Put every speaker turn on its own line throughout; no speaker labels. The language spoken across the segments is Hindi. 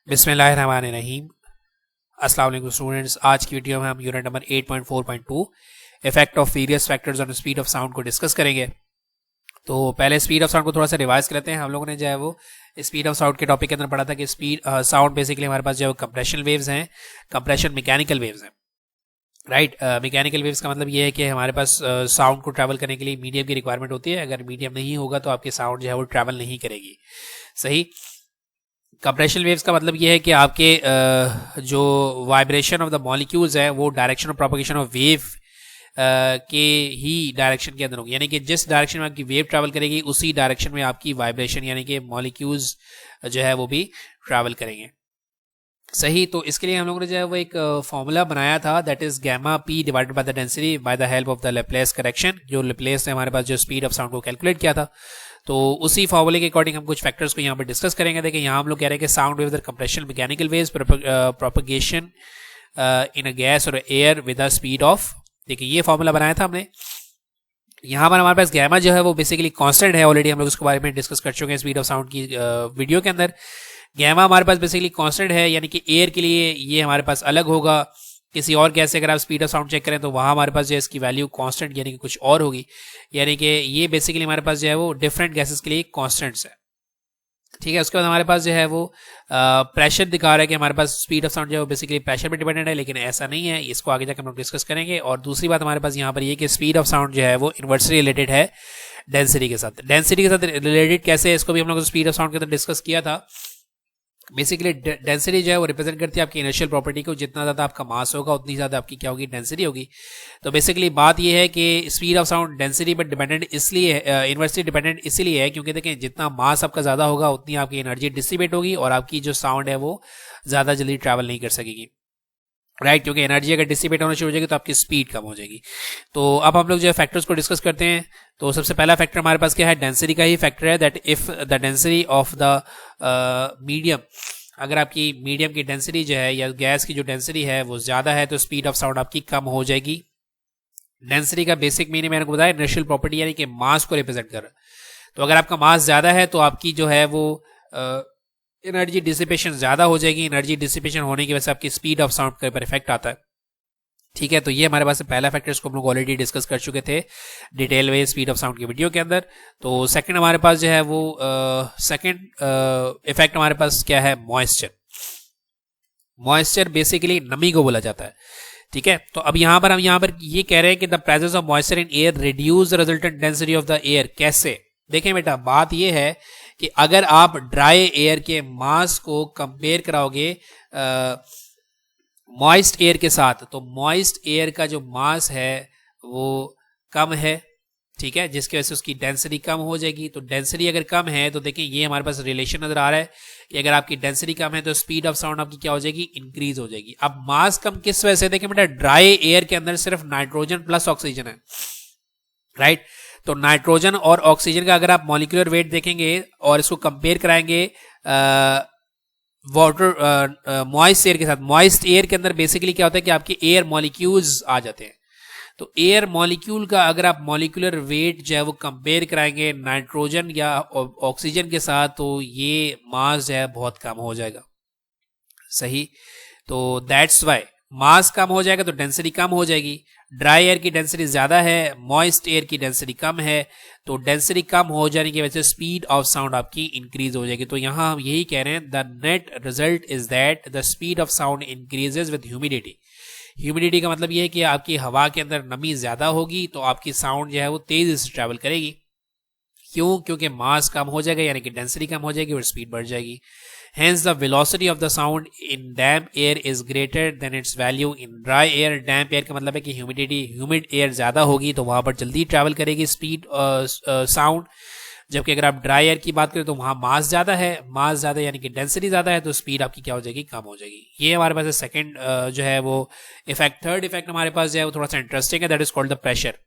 बिस्मिल्लाहिर्रहमानिर्रहीम। अस्सलाम वालेकुम स्टूडेंट्स। आज की वीडियो में हम unit number 8.4.2 effect of various factors on speed of sound को डिस्कस करेंगे। तो पहले स्पीड ऑफ साउंड को थोड़ा सा रिवाइज करते हैं। हम लोगों ने जो है वो स्पीड ऑफ साउंड के टॉपिक के अंदर पढ़ा था कि स्पीड साउंड बेसिकली हमारे पास जो है वो कंप्रेशन वेव्स हैं, कंप्रेशन मैकेनिकल वेव्स हैं, राइट। मैकेनिकल वेव्स का मतलब ये है कि हमारे पास साउंड को ट्रैवल करने के लिए मीडियम की रिक्वायरमेंट होती है। अगर मीडियम नहीं होगा तो आपकी साउंड जो है वो ट्रैवल नहीं करेगी, सही। कंप्रेशन वेव्स का मतलब ये है कि आपके जो वाइब्रेशन ऑफ द मॉलिक्यूल्स है वो direction of propagation of wave के ही डायरेक्शन के अंदर होगी, यानी कि जिस डायरेक्शन में आपकी वेव ट्रैवल करेगी उसी डायरेक्शन में आपकी वाइब्रेशन यानी कि मॉलिक्यूल्स जो है वो भी ट्रैवल करेंगे, सही। तो इसके लिए हम लोगों ने जो है वो एक फॉर्मूला बनाया था, that is gamma P divided by the density by the help of the Laplace correction. जो लेप्लेस ने हमारे पास जो स्पीड ऑफ साउंड को कैलकुलेट किया था, तो उसी फॉर्मूले के अकॉर्डिंग हम कुछ फैक्टर्स को यहाँ पर डिस्कस करेंगे। देखिए यहाँ हम लोग कह रहे हैं कि sound wave compression mechanical waves propagation in a gas और air with the speed of, देखिए ये फॉर्मूला बनाया था हमने। यहाँ पर हमारे पास गैमा जो है वो बेसिकली कांस्टेंट है, ऑलरेडी हम लोग उसके बारे में डिस्कस कर चुके हैं स्पीड ऑफ साउंड की वीडियो के अंदर। गैमा हमारे पास बेसिकली कांस्टेंट है, यानी कि एयर के लिए ये हमारे पास अलग होगा, किसी और गैस से अगर आप स्पीड ऑफ साउंड चेक करें तो वहाँ हमारे पास जो है इसकी वैल्यू कांस्टेंट यानी कि कुछ और होगी, यानी कि ये बेसिकली हमारे पास जो है वो डिफरेंट गैसेस के लिए कांस्टेंट्स है, ठीक है। उसके बाद हमारे पास जो है वो प्रेशर दिखा रहा है कि हमारे पास स्पीड ऑफ साउंड जो है वो बेसिकली प्रेशर पर डिपेंडेंट है, लेकिन ऐसा नहीं है, इसको आगे जाकर हम लोग डिस्कस करेंगे। और दूसरी बात हमारे पास यहाँ पर ये कि स्पीड ऑफ साउंड जो है वो इन्वर्सली रिलेटेड है डेंसिटी के साथ। डेंसिटी के साथ रिलेटेड कैसे है, इसको भी हम लोग स्पीड ऑफ साउंड के अंदर डिस्कस किया था। बेसिकली डेंसिटी जो है वो रिप्रेजेंट करती है आपकी इनर्शियल प्रॉपर्टी को, जितना ज़्यादा आपका मास होगा उतनी ज़्यादा आपकी क्या होगी, डेंसिटी होगी। तो बेसिकली बात ये है कि स्पीड ऑफ साउंड डेंसिटी पर डिपेंडेंट इसलिए इन्वर्सली डिपेंडेंट इसलिए है क्योंकि देखें जितना मास आपका ज़्यादा होगा उतनी आपकी एनर्जी डिसिपेट होगी और आपकी जो साउंड है वो ज़्यादा जल्दी ट्रैवल नहीं कर सकेगी, राइट, क्योंकि एनर्जी अगर डिसिपेट होना शुरू हो जाएगी तो आपकी स्पीड कम हो जाएगी। तो अब हम लोग जो है फैक्टर्स को डिस्कस करते हैं। तो सबसे पहला फैक्टर हमारे पास क्या है, डेंसिटी का ही फैक्टर है, that if the density of the medium, अगर आपकी मीडियम की डेंसिटी जो है या गैस की जो डेंसिटी है वो ज़्यादा है तो स्पीड ऑफ साउंड आपकी कम हो जाएगी। डेंसिटी का बेसिक मीनिंग मैंने बताया इनर्शियल प्रॉपर्टी यानी कि मास को रिप्रेजेंट कर रहा है। तो अगर आपका मास ज़्यादा है तो आपकी जो है वो एनर्जी डिसिपेशन ज़्यादा हो जाएगी। एनर्जी डिसिपेशन होने की वजह से आपकी स्पीड ऑफ साउंड के ऊपर इफेक्ट आता है, ठीक है। तो ये हमारे पास पहला फैक्टर, इसको हम लोग ऑलरेडी डिस्कस कर चुके थे detail way speed of sound की वीडियो के अंदर। तो सेकंड हमारे पास जो है वो सेकंड इफेक्ट हमारे पास क्या है, मॉइस्चर। मॉइस्चर बेसिकली नमी को बोला जाता है, ठीक है। तो अब हम यहाँ पर ये कह रहे हैं कि the presence of moisture in air reduce the resultant density of the air. कैसे, देखें बेटा, बात ये है कि अगर आप ड्राई एयर के मास को कंपेयर कराओगे मॉइस्ट एयर के साथ, तो मॉइस्ट एयर का जो मास है वो कम है, ठीक है, जिसकी वजह से उसकी डेंसिटी कम हो जाएगी। तो डेंसिटी अगर कम है तो देखिए ये हमारे पास रिलेशन नजर आ रहा है कि अगर आपकी डेंसिटी कम है तो स्पीड ऑफ साउंड आपकी क्या हो जाएगी, इंक्रीज हो जाएगी। अब मास कम किस वजह से, देखिए बेटा ड्राई एयर के अंदर सिर्फ नाइट्रोजन प्लस ऑक्सीजन है, राइट। तो नाइट्रोजन और ऑक्सीजन का अगर आप मॉलिक्यूलर वेट देखेंगे और इसको कंपेयर कराएंगे वाटर मॉइस्ट एयर के साथ, मॉइस्ट एयर के अंदर बेसिकली क्या होता है कि आपके एयर मॉलिक्यूल्स आ जाते हैं। तो एयर मॉलिक्यूल का अगर आप मॉलिक्यूलर वेट जो है वो कंपेयर कराएंगे नाइट्रोजन या ऑक्सीजन के साथ, तो ये मास जो है बहुत कम हो जाएगा, सही। तो दैट्स वाई मास कम हो जाएगा तो डेंसिटी कम हो जाएगी। ड्राई एयर की डेंसिटी ज्यादा है, मॉइस्ट एयर की डेंसिटी कम है, तो डेंसिटी कम हो जाने की वजह से स्पीड ऑफ साउंड आपकी इंक्रीज हो जाएगी। तो यहाँ हम यही कह रहे हैं, the net result is that the speed of sound increases with humidity. Humidity का मतलब ये है कि आपकी हवा के अंदर नमी ज्यादा होगी तो आपकी साउंड जो है वो तेजी से ट्रैवल करेगी। क्यों, क्योंकि मास कम हो जाएगा यानी कि डेंसिटी कम हो जाएगी और स्पीड बढ़ जाएगी। Hence the velocity of the sound in damp air is greater than its value in dry air. Damp air का मतलब है कि ह्यूमिड एयर ज्यादा होगी तो वहां पर जल्दी ट्रैवल करेगी स्पीड साउंड, जबकि अगर आप ड्राई एयर की बात करें तो वहां मास ज्यादा है, मास ज्यादा यानी कि डेंसिटी ज्यादा है तो स्पीड आपकी क्या हो जाएगी, कम हो जाएगी। ये हमारे पास सेकंड जो है वो इफेक्ट। थर्ड इफेक्ट हमारे पास जो है वो थोड़ा सा इंटरेस्टिंग है, that is called the pressure.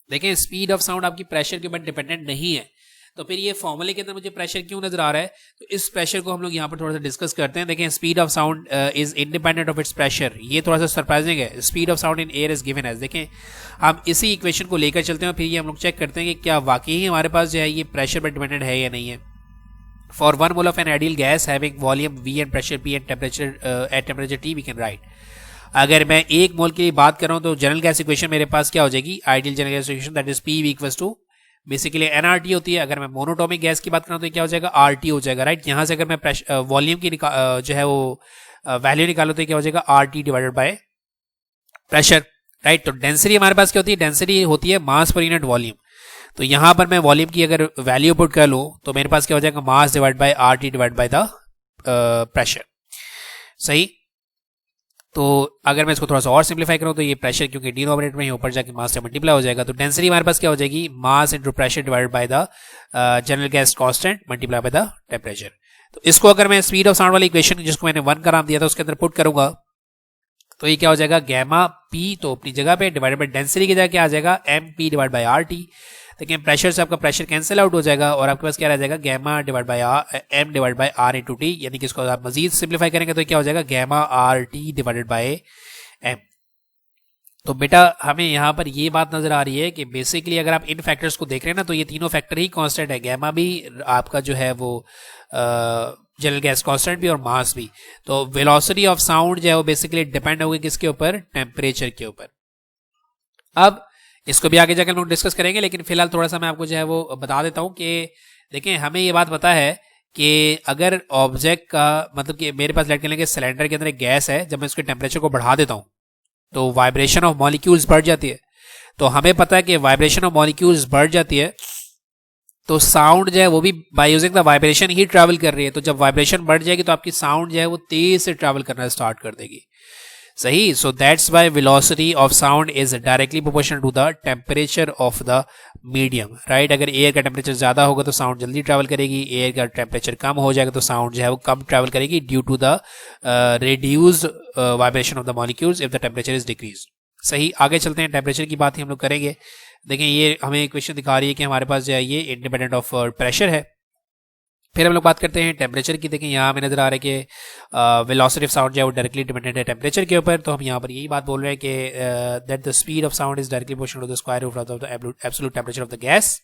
देखिए स्पीड ऑफ साउंड आपकी प्रेशर के ऊपर डिपेंडेंट नहीं है, तो फिर ये फॉर्मूले के अंदर मुझे प्रेशर क्यों नजर आ रहा है, तो इस प्रेशर को हम लोग यहाँ पर थोड़ा सा डिस्कस करते हैं। देखें speed of sound is independent of its pressure, ये थोड़ा सा सरप्राइजिंग है। Speed of sound in air is given as, देखें हम इसी इक्वेशन को लेकर चलते हैं फिर ये हम लोग चेक करते हैं कि क्या वाकई ही हमारे पास जो है ये प्रेशर पर डिपेंडेंट है या नहीं है। For 1 mole of an ideal gas having volume V and pressure P and temperature at temperature T we can write. अगर मैं 1 मोल की बात कर रहा हूं तो जनरल गैस इक्वेशन मेरे पास क्या हो जाएगी, ideal general gas equation that is P equals to basically NRT होती है. अगर मैं मोनोटोमिक गैस की बात करूं तो क्या हो जाएगा, आरटी हो जाएगा. राइट, यहां से अगर मैं वॉल्यूम की जो है वो वैल्यू निकालो तो क्या हो जाएगा, RT divided by pressure. Right, तो डेंसिटी हमारे पास क्या होती है, डेंसिटी होती है मास पर यूनिट वॉल्यूम. तो यहां पर मैं वॉल्यूम की अगर वैल्यू पुट कर लूं तो मेरे पास क्या हो जाएगा, mass divide by RT divide by the pressure. सही, तो अगर मैं इसको थोड़ा सा और सिंप्लीफाई करूं तो ये प्रेशर क्योंकि डिनोमिनेटर में ऊपर जाके मास से मल्टीप्लाई हो जाएगा, तो डेंसिटी हमारे पास क्या हो जाएगी, mass into pressure divided by the general gas constant multiply by the temperature. तो इसको अगर मैं स्पीड ऑफ साउंड वाली इक्वेशन जिसको मैंने 1 का नाम दिया था उसके अंदर पुट करूंगा तो ये क्या हो जाएगा, गैमा पी तो अपनी जगह पे डिवाइडेड बाय डेंसिटी की जगह क्या आ जाएगा, M P divide by R T. देखिए प्रेशर से आपका प्रेशर कैंसिल आउट हो जाएगा और आपके पास क्या रह जाएगा, gamma divide by M divide by R into T. यानी कि इसको आप मजीद सिंप्लीफाई करेंगे तो क्या हो जाएगा, gamma R T divided by M. तो बेटा हमें यहाँ पर ये बात नजर आ रही है कि बेसिकली अगर आप इन फैक्टर्स को देख रहे हैं ना तो ये तीनों फैक्टर ही कांस्टेंट है, गैमा भी आपका जो है वो जनरल गैस कांस्टेंट भी और मास भी. तो वेलोसिटी ऑफ साउंड जो है वो बेसिकली डिपेंड होगी किसके ऊपर, टेम्परेचर के ऊपर. अब इसको भी आगे जाकर हम लोग डिस्कस करेंगे, लेकिन फिलहाल थोड़ा सा मैं आपको जो है वो बता देता हूं कि देखें हमें ये बात पता है कि अगर ऑब्जेक्ट का मतलब कि मेरे पास लेट कर लेंगे सिलेंडर के अंदर एक गैस है, जब मैं उसके टेम्परेचर को बढ़ा देता हूं तो वाइब्रेशन ऑफ मॉलिक्यूल्स बढ़ जाती है. तो हमें पता है कि वाइब्रेशन ऑफ मॉलिक्यूल्स बढ़ जाती है तो साउंड जो है वो भी by using the vibration he travel कर रही है. तो जब वाइब्रेशन बढ़ जाएगी तो आपकी साउंड जो है वो तेज से ट्रैवल करना स्टार्ट कर देगी. सही, so that's why velocity of sound is directly proportional to the temperature of the medium. Right, अगर एयर का टेम्परेचर ज्यादा होगा तो साउंड जल्दी ट्रैवल करेगी, एयर का टेम्परेचर कम हो जाएगा तो साउंड जो है वो कम ट्रैवल करेगी due to the reduced vibration of the molecules if the temperature is decrease. सही, आगे चलते हैं, टेम्परेचर की बात ही हम लोग करेंगे. देखें ये हमें क्वेश्चन दिखा रही है कि हमारे पास जो है ये इंडिपेंडेंट ऑफ प्रेशर है. फिर हम लोग बात करते हैं टेम्परेचर की. देखें यहाँ हमें नजर आ रहा है कि वेलोसिटी ऑफ साउंड जो है वो डायरेक्टली डिपेंडेंट है टेम्परेचर के ऊपर. तो हम यहाँ पर यही बात बोल रहे हैं कि that the speed of sound is directly proportional to the square root of the absolute temperature of the gas.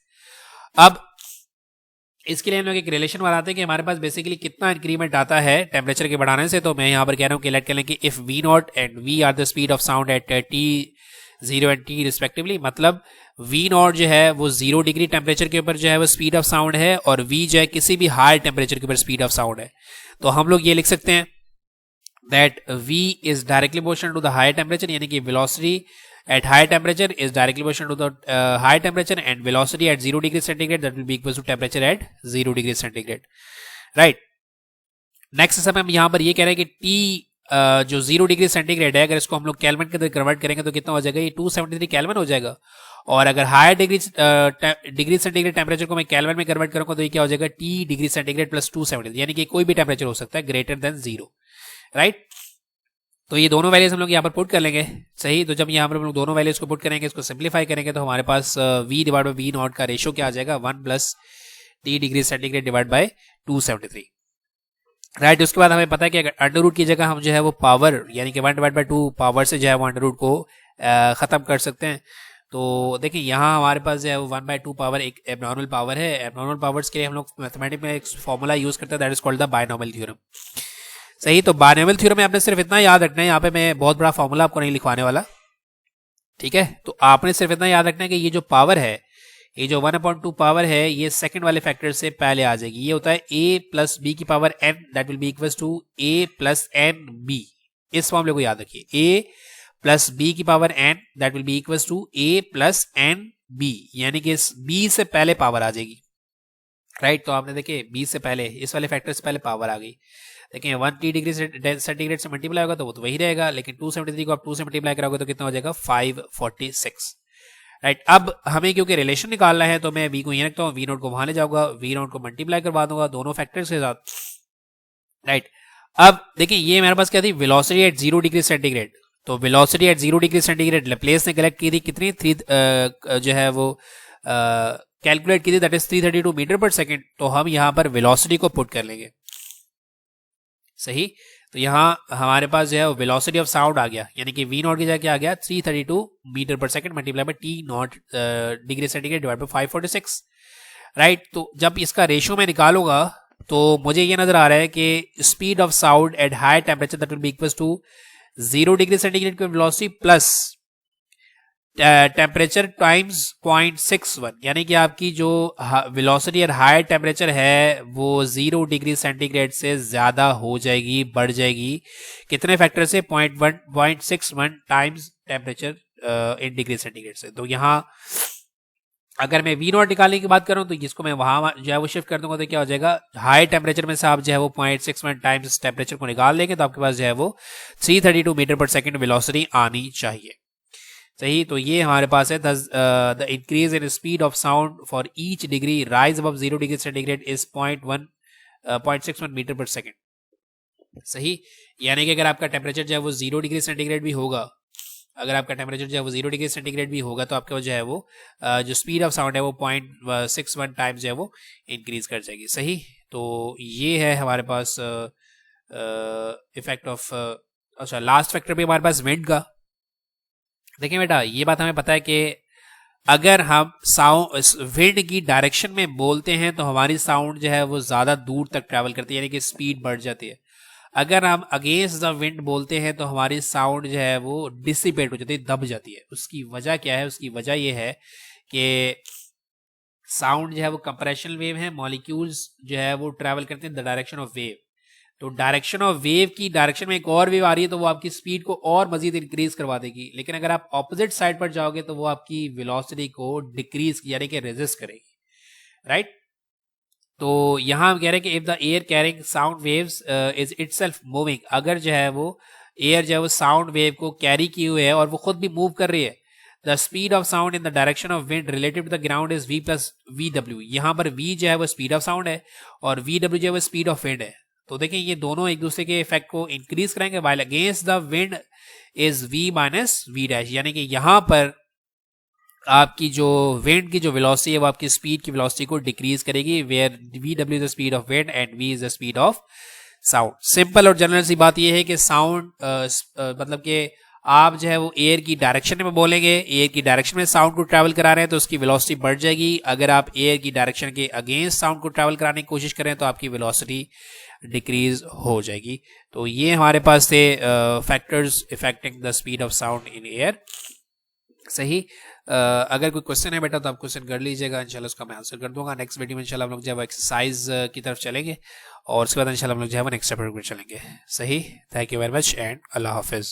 अब इसके लिए हम लोग एक रिलेशन बनाते हैं कि हमारे पास बेसिकली कितना इंक्रीमेंट आता है टेम्परेचर के बढ़ाने से. तो मैं यहाँ पर कह रहा हूँ कि लेट कर लें कि if V naught and V are the speed of sound at T0 and T respectively, मतलब V नॉट जो है वो 0 डिग्री टेम्परेचर के ऊपर जो है वो स्पीड ऑफ साउंड है और V जो है किसी भी हाई टेम्परेचर के ऊपर स्पीड ऑफ साउंड है. तो हम लोग ये लिख सकते हैं that V is directly proportional to the high temperature, यानी कि velocity at high temperature is directly proportional to the high temperature and velocity at 0 degree centigrade that will be equal to temperature at 0 degree centigrade. Right. Next समय हम यहाँ पर ये कह रहे हैं कि T जो 0 डिग्री सेंटीग्रेड है अगर इसको हम लोग केल्विन के अंदर कन्वर्ट करेंगे तो कितना हो जाएगा, ये 273 केल्विन हो जाएगा. और अगर हायर डिग्री सेंटीग्रेड टेम्परेचर को मैं केल्विन में कन्वर्ट करूंगा तो ये क्या हो जाएगा, T डिग्री सेंटीग्रेड प्लस 273, यानी कि कोई भी टेम्परेचर हो सकता है ग्रेटर देन 0. राइट, तो ये दोनों वैल्यूज हम लोग यहाँ पर पुट कर लेंगे. सही, तो जब यहाँ पर हम लोग दोनों वैल्यूज को पुट करेंगे, इसको सिंप्लीफाई करेंगे तो हमारे पास V divide by V not का रेशियो क्या आ जाएगा, 1 plus T degree centigrade divide by 273. Right, उसके बाद हमें पता है कि अगर अंडर रूट की जगह हम जो है वो पावर यानी कि 1 डिवाइड बाय 2 पावर से जो है वो अंडर रूट को खत्म कर सकते हैं. तो देखिए यहाँ हमारे पास जो है वो 1/2 पावर एक एबनॉर्मल पावर है. एबनॉर्मल पावर्स के लिए हम लोग मैथमेटिक्स में एक फॉर्मूला यूज करते हैं that is called the binomial theorem. सही, तो बायनॉमियल थ्योरम में आपने सिर्फ इतना याद रखना है, यहाँ पे मैं बहुत बड़ा फॉर्मूला आपको नहीं लिखवाने वाला. ठीक है, तो आपने सिर्फ इतना याद रखना है कि ये जो पावर है, ये जो 1/2 पावर है, ये सेकंड वाले फैक्टर से पहले आ जाएगी. ये होता है a प्लस बी की power n that will be equals to a plus N B. इस फॉर्मूले को याद रखिए, a प्लस बी की power n that will be equals to a plus N B, यानी कि इस b से पहले पावर आ जाएगी. राइट, तो आपने देखिए b से पहले इस वाले फैक्टर से पहले पावर आ गई. देखिए 1 डिग्री सेंटीग्रेड से मल्टीप्लाई होगा तो वो तो वही रहेगा, लेकिन 273 को आप 2 से मल्टीप्लाई कराओगे तो कितना हो जाएगा, 546. राइट, अब हमें क्योंकि रिलेशन निकालना है तो मैं V को यहीं रखता हूँ, V नोट को वहां ले जाऊंगा, V नोट को मल्टीप्लाई करवा दूंगा दोनों फैक्टर्स के साथ. राइट, अब देखिए ये मेरे पास क्या थी, वेलोसिटी एट 0 डिग्री सेंटीग्रेड. तो velocity at 0 degree centigrade Laplace ने कलेक्ट की थी कितनी, 3 जो है वो कैलकुलेट की थी, that is 332 metre per second. तो हम यहाँ पर वेलोसिटी को पुट कर लेंगे. सही, तो यहाँ हमारे पास जो है वेलोसिटी ऑफ साउंड आ गया, यानी कि V नॉट की जगह क्या आ गया, 332 मीटर पर second multiply by T not degree centigrade divide by 546. Right, तो जब इसका रेशियो मैं निकालूंगा तो मुझे ये नजर आ रहा है कि speed of sound at high temperature that will be equal to 0 degree centigrade की वेलोसिटी प्लस टेम्परेचर टाइम्स 0.61, यानी कि आपकी जो वेलोसिटी एट हाई टेम्परेचर है वो 0 डिग्री सेंटीग्रेड से ज्यादा हो जाएगी, बढ़ जाएगी। कितने फैक्टर से? 0.61 times temperature in degree centigrade से। तो यहाँ अगर मैं V0 निकालने की बात करूं तो इसको मैं वहां जो है वो शिफ्ट कर दूंगा, तो क्या हो जाएगा, हाई टेम्परेचर में से आप जो है वो 0.61 टाइम्स टेम्परेचर को निकाल लेंगे तो आपके पास जो है वो 332 मीटर पर सेकेंड वेलोसिटी आनी चाहिए। सही, तो ये हमारे पास है the increase in speed of sound for each degree rise above 0 degree centigrade is 0.61 metre per second. सही, यानी कि अगर आपका टेम्परेचर जो है वो 0 डिग्री सेंटीग्रेड भी होगा, अगर आपका टेम्परेचर जो है वो 0 डिग्री सेंटीग्रेड भी होगा तो आपका जो है वो जो स्पीड ऑफ साउंड है वो 0.61 टाइम्स जो है वो इंक्रीज कर जाएगी। सही, तो ये है हमारे पास इफेक्ट ऑफ, अच्छा लास्ट फैक्टर भी हमारे पास विंड का। देखिए बेटा, ये बात हमें पता है कि अगर हम साउंड विंड की डायरेक्शन में बोलते हैं तो हमारी साउंड जो है वो ज्यादा दूर तक ट्रैवल करती है, यानी कि स्पीड बढ़ जाती है। अगर हम अगेंस्ट द विंड बोलते हैं तो हमारी साउंड जो है वो डिसिपेट हो जाती है, दब जाती है। उसकी वजह क्या है? उसकी वजह ये है कि साउंड जो है वो कंप्रेशन वेव है, मॉलिक्यूल्स जो है वो ट्रैवल करते हैं द डायरेक्शन ऑफ वेव। तो डायरेक्शन ऑफ वेव की डायरेक्शन में एक और वेव आ रही है तो वो आपकी स्पीड को और मजीद इंक्रीज करवा देगी। लेकिन अगर आप ऑपोजिट साइड पर जाओगे तो वो आपकी वेलोसिटी को डिक्रीज यानी कि रेजिस्ट करेगी, राइट। तो यहां हम कह रहे हैं कि if the air carrying sound waves is itself moving, अगर जो है वो एयर जो है वो साउंड वेव को कैरी किए हुए है और वो खुद भी मूव कर रही है, the speed of sound in the direction of wind relative to the ground is v plus V W. यहां पर v जो है वो स्पीड ऑफ साउंड है और वी डब्ल्यू जो है वो स्पीड ऑफ विंड है। तो देखिए ये दोनों एक दूसरे के इफेक्ट को इंक्रीज करेंगे, while against the wind is v minus V dash, यानी कि यहां पर आपकी जो विंड की जो वेलोसिटी है वो आपकी स्पीड की वेलोसिटी को डिक्रीज करेगी, where V W is the speed of wind and V is the speed of sound. Simple और जनरल सी बात ये है कि साउंड मतलब कि आप जो है वो एयर की डायरेक्शन में बोलेंगे, एयर की डायरेक्शन में साउंड को ट्रैवल करा रहे हैं तो उसकी वेलोसिटी बढ़ जाएगी। अगर आप एयर की डायरेक्शन के अगेंस्ट साउंड को ट्रैवल कराने की कोशिश करें तो आपकी वेलोसिटी डिक्रीज हो जाएगी। तो ये हमारे पास थे factors affecting the speed of sound in air. सही, अगर कोई क्वेश्चन है बेटा तो आप क्वेश्चन कर लीजिएगा, इंशाल्लाह उसका मैं आंसर कर दूंगा। नेक्स्ट वीडियो में इंशाल्लाह हम लोग जो है एक्सरसाइज की तरफ चलेंगे और उसके बाद इंशाल्लाह हम लोग जो है नेक्स्ट चैप्टर पर चलेंगे। सही, thank you very much and Allah Hafiz.